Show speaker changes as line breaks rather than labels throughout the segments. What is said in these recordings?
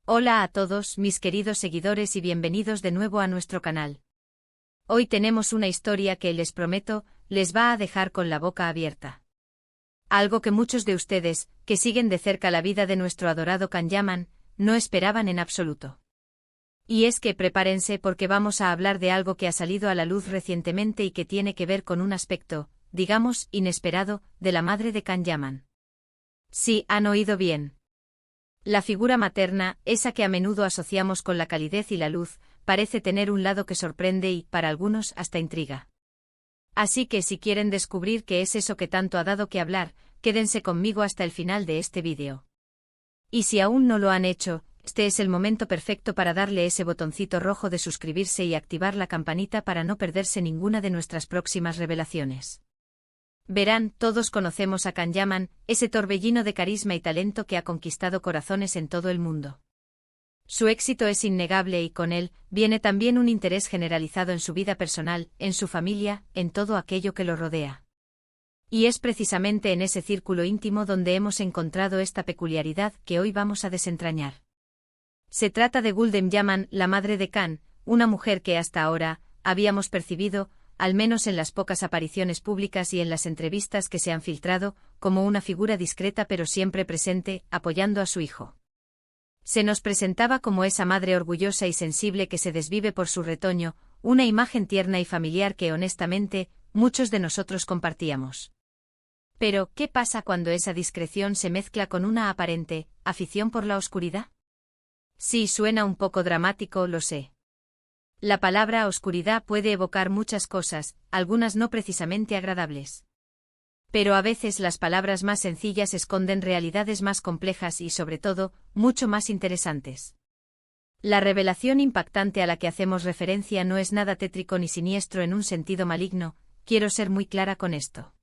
Hola a todos mis queridos seguidores y bienvenidos de nuevo a nuestro canal. Hoy tenemos una historia que les prometo, les va a dejar con la boca abierta. Algo que muchos de ustedes, que siguen de cerca la vida de nuestro adorado Kanyaman, no esperaban en absoluto. Y es que prepárense porque vamos a hablar de algo que ha salido a la luz recientemente y que tiene que ver con un aspecto, digamos, inesperado, de la madre de Kanyaman. Sí, han oído bien. La figura materna, esa que a menudo asociamos con la calidez y la luz, parece tener un lado que sorprende y, para algunos, hasta intriga. Así que si quieren descubrir qué es eso que tanto ha dado que hablar, quédense conmigo hasta el final de este vídeo. Y si aún no lo han hecho, este es el momento perfecto para darle ese botoncito rojo de suscribirse y activar la campanita para no perderse ninguna de nuestras próximas revelaciones. Verán, todos conocemos a Kanyaman, ese torbellino de carisma y talento que ha conquistado corazones en todo el mundo. Su éxito es innegable y con él, viene también un interés generalizado en su vida personal, en su familia, en todo aquello que lo rodea. Y es precisamente en ese círculo íntimo donde hemos encontrado esta peculiaridad que hoy vamos a desentrañar. Se trata de Gulden Yaman, la madre de Kan, una mujer que hasta ahora, habíamos percibido, al menos en las pocas apariciones públicas y en las entrevistas que se han filtrado, como una figura discreta pero siempre presente, apoyando a su hijo. Se nos presentaba como esa madre orgullosa y sensible que se desvive por su retoño, una imagen tierna y familiar que honestamente, muchos de nosotros compartíamos. Pero, ¿qué pasa cuando esa discreción se mezcla con una aparente afición por la oscuridad? Sí, suena un poco dramático, lo sé. La palabra oscuridad puede evocar muchas cosas, algunas no precisamente agradables. Pero a veces las palabras más sencillas esconden realidades más complejas y, sobre todo, mucho más interesantes. La revelación impactante a la que hacemos referencia no es nada tétrico ni siniestro en un sentido maligno, quiero ser muy clara con esto.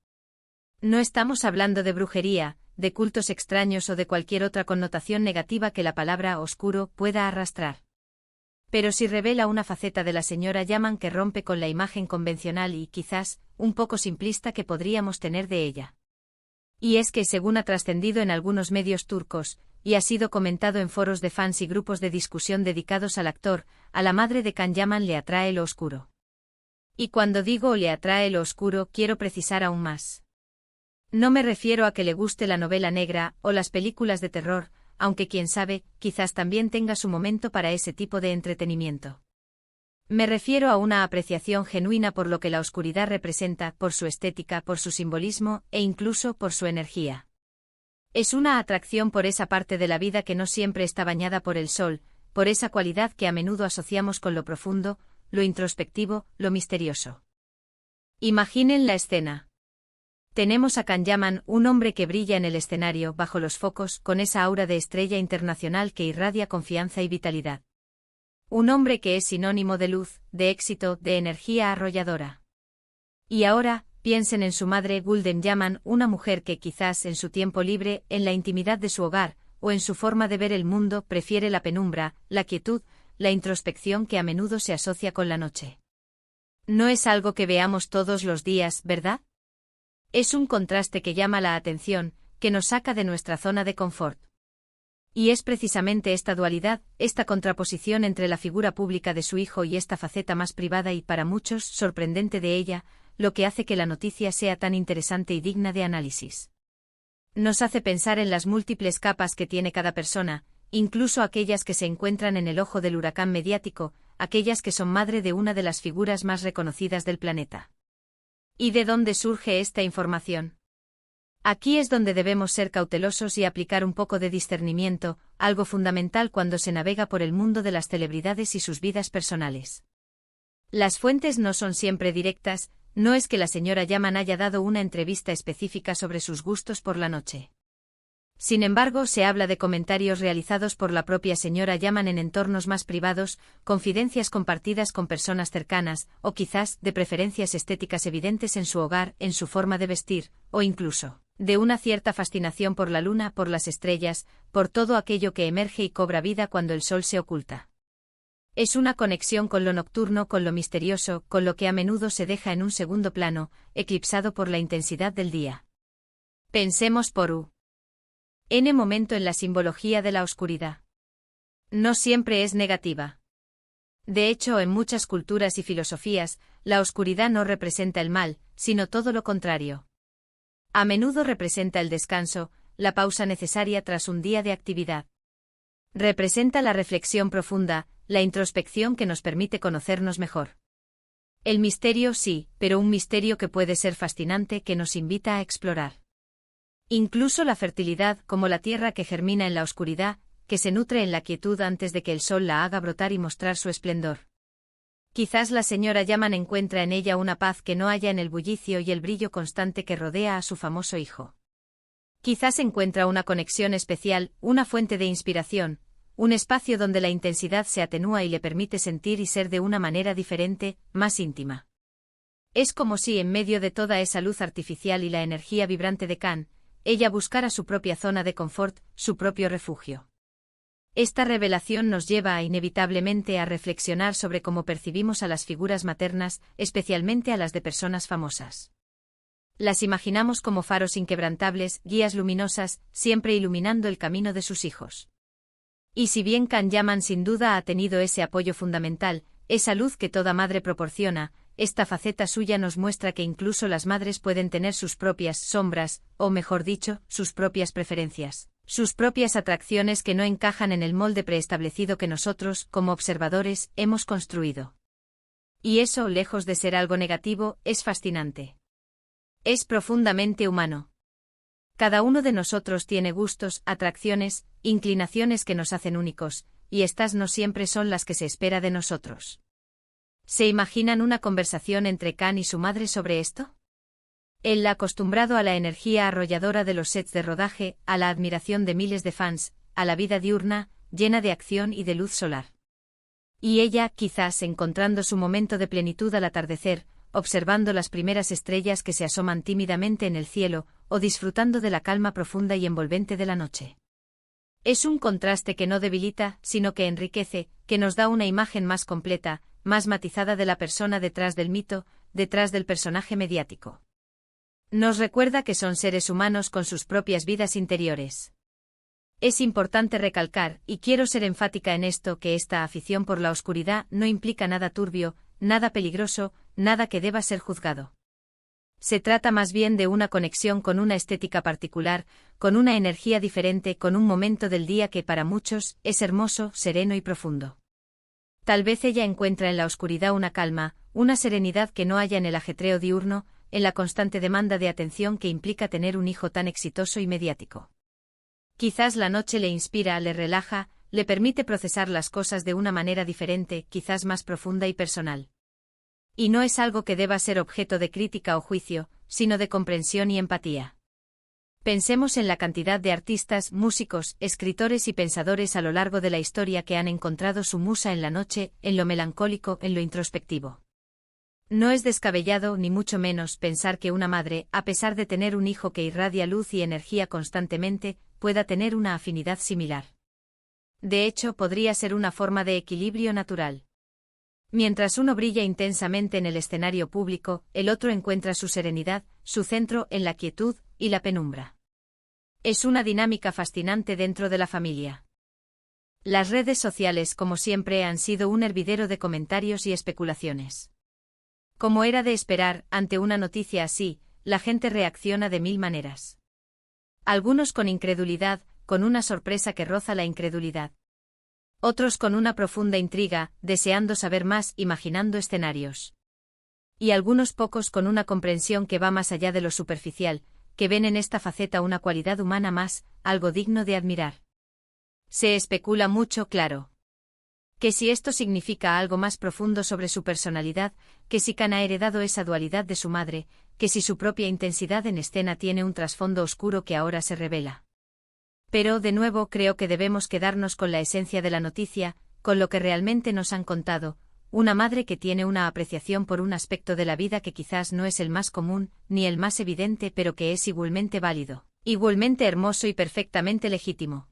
No estamos hablando de brujería, de cultos extraños o de cualquier otra connotación negativa que la palabra oscuro pueda arrastrar. Pero sí revela una faceta de la señora Yaman que rompe con la imagen convencional y, quizás, un poco simplista que podríamos tener de ella. Y es que, según ha trascendido en algunos medios turcos, y ha sido comentado en foros de fans y grupos de discusión dedicados al actor, a la madre de Kan Yaman le atrae lo oscuro. Y cuando digo le atrae lo oscuro, quiero precisar aún más. No me refiero a que le guste la novela negra o las películas de terror, aunque quién sabe, quizás también tenga su momento para ese tipo de entretenimiento. Me refiero a una apreciación genuina por lo que la oscuridad representa, por su estética, por su simbolismo, e incluso por su energía. Es una atracción por esa parte de la vida que no siempre está bañada por el sol, por esa cualidad que a menudo asociamos con lo profundo, lo introspectivo, lo misterioso. Imaginen la escena. Tenemos a Kanyaman, un hombre que brilla en el escenario, bajo los focos, con esa aura de estrella internacional que irradia confianza y vitalidad. Un hombre que es sinónimo de luz, de éxito, de energía arrolladora. Y ahora, piensen en su madre Gulden Yaman, una mujer que quizás en su tiempo libre, en la intimidad de su hogar, o en su forma de ver el mundo, prefiere la penumbra, la quietud, la introspección que a menudo se asocia con la noche. No es algo que veamos todos los días, ¿verdad? Es un contraste que llama la atención, que nos saca de nuestra zona de confort. Y es precisamente esta dualidad, esta contraposición entre la figura pública de su hijo y esta faceta más privada y, para muchos, sorprendente de ella, lo que hace que la noticia sea tan interesante y digna de análisis. Nos hace pensar en las múltiples capas que tiene cada persona, incluso aquellas que se encuentran en el ojo del huracán mediático, aquellas que son madre de una de las figuras más reconocidas del planeta. ¿Y de dónde surge esta información? Aquí es donde debemos ser cautelosos y aplicar un poco de discernimiento, algo fundamental cuando se navega por el mundo de las celebridades y sus vidas personales. Las fuentes no son siempre directas, no es que la señora Yaman haya dado una entrevista específica sobre sus gustos por la noche. Sin embargo, se habla de comentarios realizados por la propia señora Yaman en entornos más privados, confidencias compartidas con personas cercanas, o quizás de preferencias estéticas evidentes en su hogar, en su forma de vestir, o incluso de una cierta fascinación por la luna, por las estrellas, por todo aquello que emerge y cobra vida cuando el sol se oculta. Es una conexión con lo nocturno, con lo misterioso, con lo que a menudo se deja en un segundo plano, eclipsado por la intensidad del día. Pensemos por un momento en la simbología de la oscuridad. No siempre es negativa. De hecho, en muchas culturas y filosofías, la oscuridad no representa el mal, sino todo lo contrario. A menudo representa el descanso, la pausa necesaria tras un día de actividad. Representa la reflexión profunda, la introspección que nos permite conocernos mejor. El misterio sí, pero un misterio que puede ser fascinante, que nos invita a explorar. Incluso la fertilidad, como la tierra que germina en la oscuridad, que se nutre en la quietud antes de que el sol la haga brotar y mostrar su esplendor. Quizás la señora Yaman encuentra en ella una paz que no halla en el bullicio y el brillo constante que rodea a su famoso hijo. Quizás encuentra una conexión especial, una fuente de inspiración, un espacio donde la intensidad se atenúa y le permite sentir y ser de una manera diferente, más íntima. Es como si en medio de toda esa luz artificial y la energía vibrante de Khan, ella buscara su propia zona de confort, su propio refugio. Esta revelación nos lleva inevitablemente a reflexionar sobre cómo percibimos a las figuras maternas, especialmente a las de personas famosas. Las imaginamos como faros inquebrantables, guías luminosas, siempre iluminando el camino de sus hijos. Y si bien Khan Yaman sin duda ha tenido ese apoyo fundamental, esa luz que toda madre proporciona, esta faceta suya nos muestra que incluso las madres pueden tener sus propias sombras, o mejor dicho, sus propias preferencias, sus propias atracciones que no encajan en el molde preestablecido que nosotros, como observadores, hemos construido. Y eso, lejos de ser algo negativo, es fascinante. Es profundamente humano. Cada uno de nosotros tiene gustos, atracciones, inclinaciones que nos hacen únicos, y estas no siempre son las que se espera de nosotros. ¿Se imaginan una conversación entre Khan y su madre sobre esto? Él, acostumbrado a la energía arrolladora de los sets de rodaje, a la admiración de miles de fans, a la vida diurna, llena de acción y de luz solar. Y ella, quizás encontrando su momento de plenitud al atardecer, observando las primeras estrellas que se asoman tímidamente en el cielo, o disfrutando de la calma profunda y envolvente de la noche. Es un contraste que no debilita, sino que enriquece, que nos da una imagen más completa, más matizada de la persona detrás del mito, detrás del personaje mediático. Nos recuerda que son seres humanos con sus propias vidas interiores. Es importante recalcar, y quiero ser enfática en esto, que esta afición por la oscuridad no implica nada turbio, nada peligroso, nada que deba ser juzgado. Se trata más bien de una conexión con una estética particular, con una energía diferente, con un momento del día que para muchos es hermoso, sereno y profundo. Tal vez ella encuentra en la oscuridad una calma, una serenidad que no haya en el ajetreo diurno, en la constante demanda de atención que implica tener un hijo tan exitoso y mediático. Quizás la noche le inspira, le relaja, le permite procesar las cosas de una manera diferente, quizás más profunda y personal. Y no es algo que deba ser objeto de crítica o juicio, sino de comprensión y empatía. Pensemos en la cantidad de artistas, músicos, escritores y pensadores a lo largo de la historia que han encontrado su musa en la noche, en lo melancólico, en lo introspectivo. No es descabellado, ni mucho menos, pensar que una madre, a pesar de tener un hijo que irradia luz y energía constantemente, pueda tener una afinidad similar. De hecho, podría ser una forma de equilibrio natural. Mientras uno brilla intensamente en el escenario público, el otro encuentra su serenidad, su centro en la quietud y la penumbra. Es una dinámica fascinante dentro de la familia. Las redes sociales, como siempre, han sido un hervidero de comentarios y especulaciones. Como era de esperar, ante una noticia así, la gente reacciona de mil maneras. Algunos con incredulidad, con una sorpresa que roza la incredulidad. Otros con una profunda intriga, deseando saber más, imaginando escenarios. Y algunos pocos con una comprensión que va más allá de lo superficial, que ven en esta faceta una cualidad humana más, algo digno de admirar. Se especula mucho, claro. Que si esto significa algo más profundo sobre su personalidad, que si Khan ha heredado esa dualidad de su madre, que si su propia intensidad en escena tiene un trasfondo oscuro que ahora se revela. Pero, de nuevo, creo que debemos quedarnos con la esencia de la noticia, con lo que realmente nos han contado, una madre que tiene una apreciación por un aspecto de la vida que quizás no es el más común, ni el más evidente, pero que es igualmente válido, igualmente hermoso y perfectamente legítimo.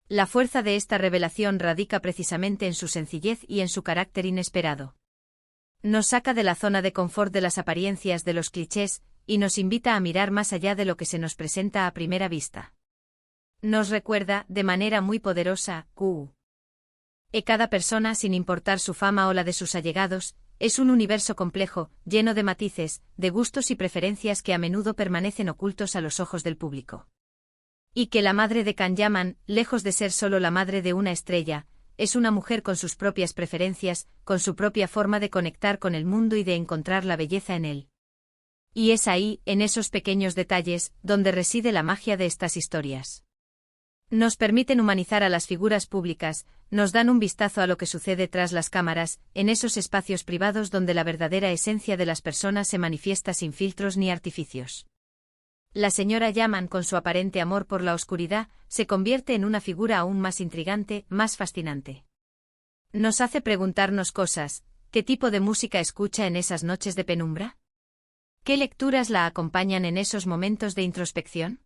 La fuerza de esta revelación radica precisamente en su sencillez y en su carácter inesperado. Nos saca de la zona de confort de las apariencias, de los clichés, y nos invita a mirar más allá de lo que se nos presenta a primera vista. Nos recuerda, de manera muy poderosa, Cada persona, sin importar su fama o la de sus allegados, es un universo complejo, lleno de matices, de gustos y preferencias que a menudo permanecen ocultos a los ojos del público. Y que la madre de Can Yaman, lejos de ser solo la madre de una estrella, es una mujer con sus propias preferencias, con su propia forma de conectar con el mundo y de encontrar la belleza en él. Y es ahí, en esos pequeños detalles, donde reside la magia de estas historias. Nos permiten humanizar a las figuras públicas, nos dan un vistazo a lo que sucede tras las cámaras, en esos espacios privados donde la verdadera esencia de las personas se manifiesta sin filtros ni artificios. La señora Yaman, con su aparente amor por la oscuridad, se convierte en una figura aún más intrigante, más fascinante. Nos hace preguntarnos cosas: ¿qué tipo de música escucha en esas noches de penumbra? ¿Qué lecturas la acompañan en esos momentos de introspección?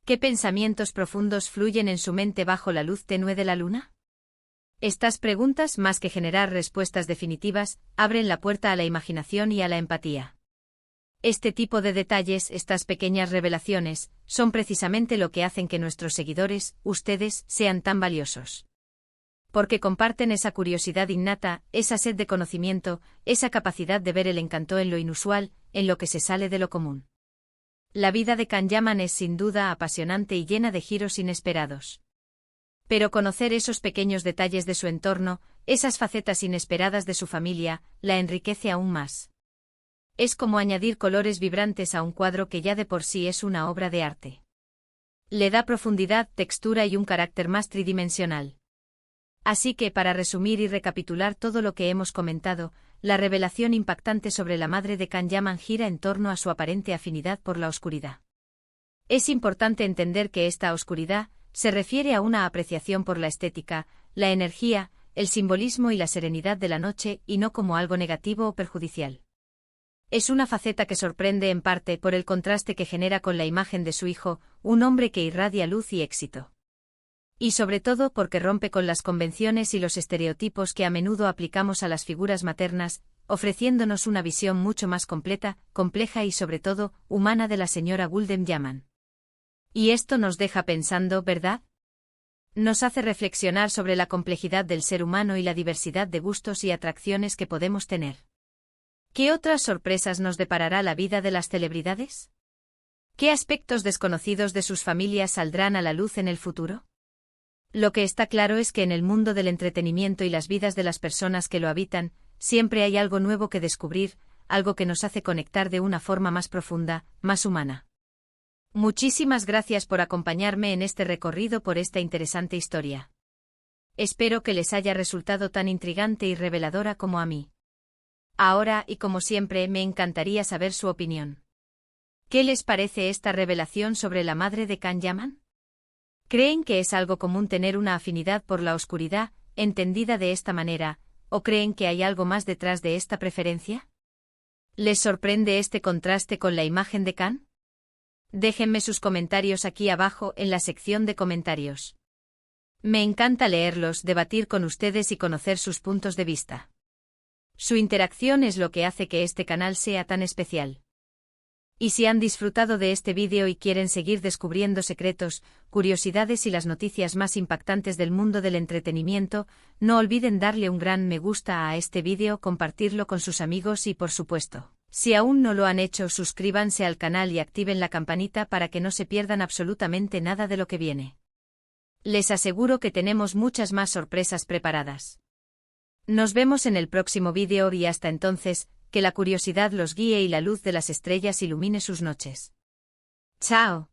¿Qué pensamientos profundos fluyen en su mente bajo la luz tenue de la luna? Estas preguntas, más que generar respuestas definitivas, abren la puerta a la imaginación y a la empatía. Este tipo de detalles, estas pequeñas revelaciones, son precisamente lo que hacen que nuestros seguidores, ustedes, sean tan valiosos. Porque comparten esa curiosidad innata, esa sed de conocimiento, esa capacidad de ver el encanto en lo inusual, en lo que se sale de lo común. La vida de Can Yaman es sin duda apasionante y llena de giros inesperados. Pero conocer esos pequeños detalles de su entorno, esas facetas inesperadas de su familia, la enriquece aún más. Es como añadir colores vibrantes a un cuadro que ya de por sí es una obra de arte. Le da profundidad, textura y un carácter más tridimensional. Así que, para resumir y recapitular todo lo que hemos comentado, la revelación impactante sobre la madre de Can Yaman gira en torno a su aparente afinidad por la oscuridad. Es importante entender que esta oscuridad se refiere a una apreciación por la estética, la energía, el simbolismo y la serenidad de la noche, y no como algo negativo o perjudicial. Es una faceta que sorprende en parte por el contraste que genera con la imagen de su hijo, un hombre que irradia luz y éxito. Y sobre todo porque rompe con las convenciones y los estereotipos que a menudo aplicamos a las figuras maternas, ofreciéndonos una visión mucho más completa, compleja y sobre todo, humana de la señora Gulden Yaman. Y esto nos deja pensando, ¿verdad? Nos hace reflexionar sobre la complejidad del ser humano y la diversidad de gustos y atracciones que podemos tener. ¿Qué otras sorpresas nos deparará la vida de las celebridades? ¿Qué aspectos desconocidos de sus familias saldrán a la luz en el futuro? Lo que está claro es que en el mundo del entretenimiento y las vidas de las personas que lo habitan, siempre hay algo nuevo que descubrir, algo que nos hace conectar de una forma más profunda, más humana. Muchísimas gracias por acompañarme en este recorrido por esta interesante historia. Espero que les haya resultado tan intrigante y reveladora como a mí. Ahora, y como siempre, me encantaría saber su opinión. ¿Qué les parece esta revelación sobre la madre de Can Yaman? ¿Creen que es algo común tener una afinidad por la oscuridad, entendida de esta manera, o creen que hay algo más detrás de esta preferencia? ¿Les sorprende este contraste con la imagen de Can? Déjenme sus comentarios aquí abajo en la sección de comentarios. Me encanta leerlos, debatir con ustedes y conocer sus puntos de vista. Su interacción es lo que hace que este canal sea tan especial. Y si han disfrutado de este vídeo y quieren seguir descubriendo secretos, curiosidades y las noticias más impactantes del mundo del entretenimiento, no olviden darle un gran me gusta a este vídeo, compartirlo con sus amigos y, por supuesto, si aún no lo han hecho, suscríbanse al canal y activen la campanita para que no se pierdan absolutamente nada de lo que viene. Les aseguro que tenemos muchas más sorpresas preparadas. Nos vemos en el próximo vídeo y hasta entonces, que la curiosidad los guíe y la luz de las estrellas ilumine sus noches. ¡Chao!